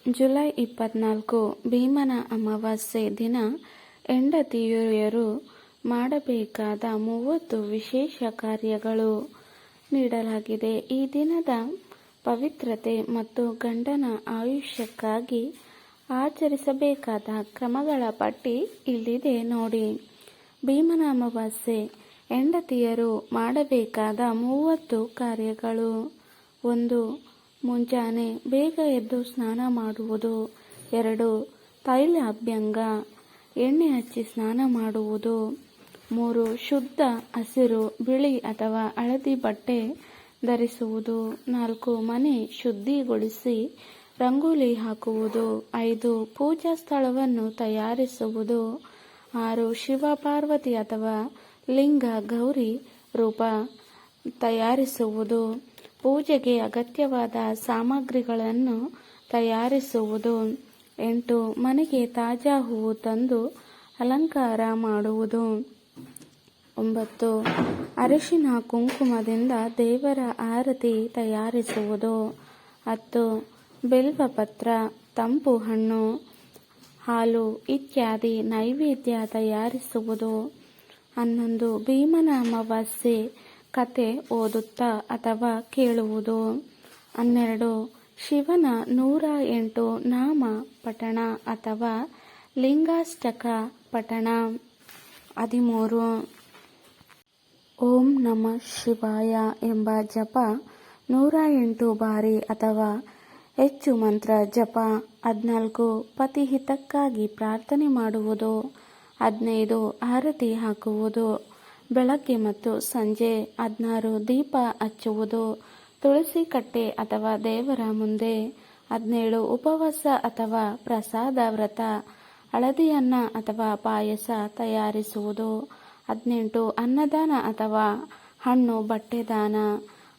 July 24 ಭೀಮನ ಅಮಾವಾಸ್ಯೆ ದಿನ ಹೆಂಡತಿಯರು ಮಾಡಬೇಕಾದ 30 ವಿಶೇಷ ಕಾರ್ಯಗಳು ನೀಡಲಾಗಿದೆ. ಈ ದಿನದ ಪವಿತ್ರತೆ ಮತ್ತು ಗಂಡನ ಆಯುಷ್ಯಕ್ಕಾಗಿ ಆಚರಿಸಬೇಕಾದ ಕ್ರಮಗಳ ಪಟ್ಟಿ ಇಲ್ಲಿದೆ ನೋಡಿ. ಭೀಮನ ಅಮಾವಾಸ್ಯೆ ಹೆಂಡತಿಯರು ಮಾಡಬೇಕಾದ 30 ಕಾರ್ಯಗಳು. 1. ಮುಂಜಾನೆ ಬೇಗ ಎದ್ದು ಸ್ನಾನ ಮಾಡುವುದು. 2. ತೈಲ ಅಭ್ಯಂಗ ಎಣ್ಣೆ ಹಚ್ಚಿ ಸ್ನಾನ ಮಾಡುವುದು. 3. ಶುದ್ಧ ಹಸಿರು, ಬಿಳಿ ಅಥವಾ ಹಳದಿ ಬಟ್ಟೆ ಧರಿಸುವುದು. 4. ಮನೆ ಶುದ್ಧಿಗೊಳಿಸಿ ರಂಗೋಲಿ ಹಾಕುವುದು. 5. ಪೂಜಾ ಸ್ಥಳವನ್ನು ತಯಾರಿಸುವುದು. 6. ಶಿವ ಪಾರ್ವತಿ ಅಥವಾ ಲಿಂಗ ಗೌರಿ ರೂಪ ತಯಾರಿಸುವುದು. ಪೂಜೆಗೆ ಅಗತ್ಯವಾದ ಸಾಮಗ್ರಿಗಳನ್ನು ತಯಾರಿಸುವುದು. 8. ಮನೆಗೆ ತಾಜಾ ಹೂವು ತಂದು ಅಲಂಕಾರ ಮಾಡುವುದು. 9. ಅರಿಶಿನ ಕುಂಕುಮದಿಂದ ದೇವರ ಆರತಿ ತಯಾರಿಸುವುದು. 10. ಬಿಲ್ವಪತ್ರ, ತಂಪು ಹಣ್ಣು, ಹಾಲು ಇತ್ಯಾದಿ ನೈವೇದ್ಯ ತಯಾರಿಸುವುದು. 11. ಭೀಮನ ಅಮಾವಾಸ್ಯೆ ಕತೆ ಓದುತ್ತಾ ಅಥವಾ ಕೇಳುವುದು. 12. ಶಿವನ 108 ನಾಮ ಪಠಣ ಅಥವಾ ಲಿಂಗಾಷ್ಟಕ ಪಠಣ. 13. ಓಂ ನಮಃ ಶಿವಾಯ ಎಂಬ ಜಪ 108 ಬಾರಿ ಅಥವಾ ಹೆಚ್ಚು ಮಂತ್ರ ಜಪ. 14. ಪತಿ ಹಿತಕ್ಕಾಗಿ ಪ್ರಾರ್ಥನೆ ಮಾಡುವುದು. 15. ಆರತಿ ಹಾಕುವುದು ಬೆಳಗ್ಗೆ ಮತ್ತು ಸಂಜೆ. 16. ದೀಪ ಹಚ್ಚುವುದು ತುಳಸಿ ಕಟ್ಟೆ ಅಥವಾ ದೇವರ ಮುಂದೆ. 17. ಉಪವಾಸ ಅಥವಾ ಪ್ರಸಾದ ವ್ರತ, ಹಳದಿ ಅನ್ನ ಅಥವಾ ಪಾಯಸ ತಯಾರಿಸುವುದು. 18. ಅನ್ನದಾನ ಅಥವಾ ಹಣ್ಣು ಬಟ್ಟೆ ದಾನ.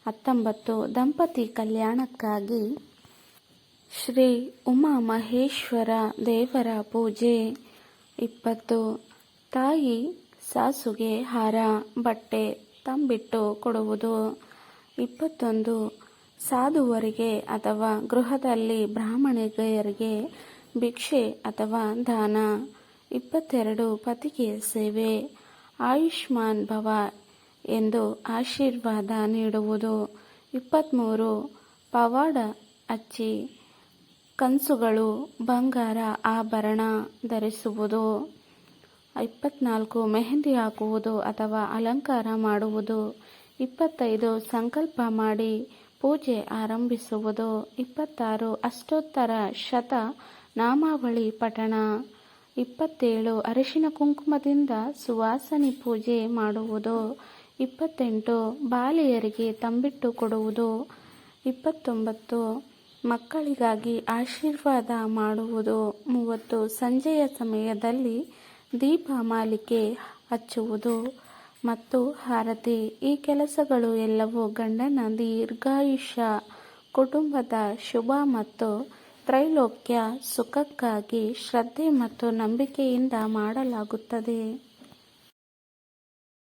19. ದಂಪತಿ ಕಲ್ಯಾಣಕ್ಕಾಗಿ ಶ್ರೀ ಉಮಾ ಮಹೇಶ್ವರ ದೇವರ ಪೂಜೆ. 20. ತಾಯಿ ಸಾಸುಗೆ ಹಾರ, ಬಟ್ಟೆ ತಂಬಿಟ್ಟು ಕೊಡುವುದು. 21. ಸಾಧುವರಿಗೆ ಅಥವಾ ಗೃಹದಲ್ಲಿ ಬ್ರಾಹ್ಮಣಿಯರಿಗೆ ಭಿಕ್ಷೆ ಅಥವಾ ದಾನ. 22. ಪತಿಗೆ ಸೇವೆ, ಆಯುಷ್ಮಾನ್ ಭವ ಎಂದು ಆಶೀರ್ವಾದ ನೀಡುವುದು. 23. ಪವಾಡ ಹಚ್ಚಿ ಕನಸುಗಳು, ಬಂಗಾರ ಆಭರಣ ಧರಿಸುವುದು. 24. ಮೆಹಂದಿ ಹಾಕುವುದು ಅಥವಾ ಅಲಂಕಾರ ಮಾಡುವುದು. 25. ಸಂಕಲ್ಪ ಮಾಡಿ ಪೂಜೆ ಆರಂಭಿಸುವುದು. 26. ಅಷ್ಟೋತ್ತರ ಶತ ನಾಮಾವಳಿ ಪಠಣ. 27. ಅರಿಶಿನ ಕುಂಕುಮದಿಂದ ಸುವಾಸನಿ ಪೂಜೆ ಮಾಡುವುದು. 28. ಬಾಲೆಯರಿಗೆ ತಂಬಿಟ್ಟು ಕೊಡುವುದು. 29. ಮಕ್ಕಳಿಗಾಗಿ ಆಶೀರ್ವಾದ ಮಾಡುವುದು. 30. ಸಂಜೆಯ ಸಮಯದಲ್ಲಿ ದೀಪಮಾಲಿಕೆ ಹಚ್ಚುವುದು ಮತ್ತು ಆರತಿ. ಈ ಕೆಲಸಗಳು ಎಲ್ಲವೂ ಗಂಡನ ದೀರ್ಘಾಯುಷ್ಯ, ಕುಟುಂಬದ ಶುಭ ಮತ್ತು ತ್ರೈಲೋಕ್ಯ ಸುಖಕ್ಕಾಗಿ ಶ್ರದ್ಧೆ ಮತ್ತು ನಂಬಿಕೆಯಿಂದ ಮಾಡಲಾಗುತ್ತದೆ.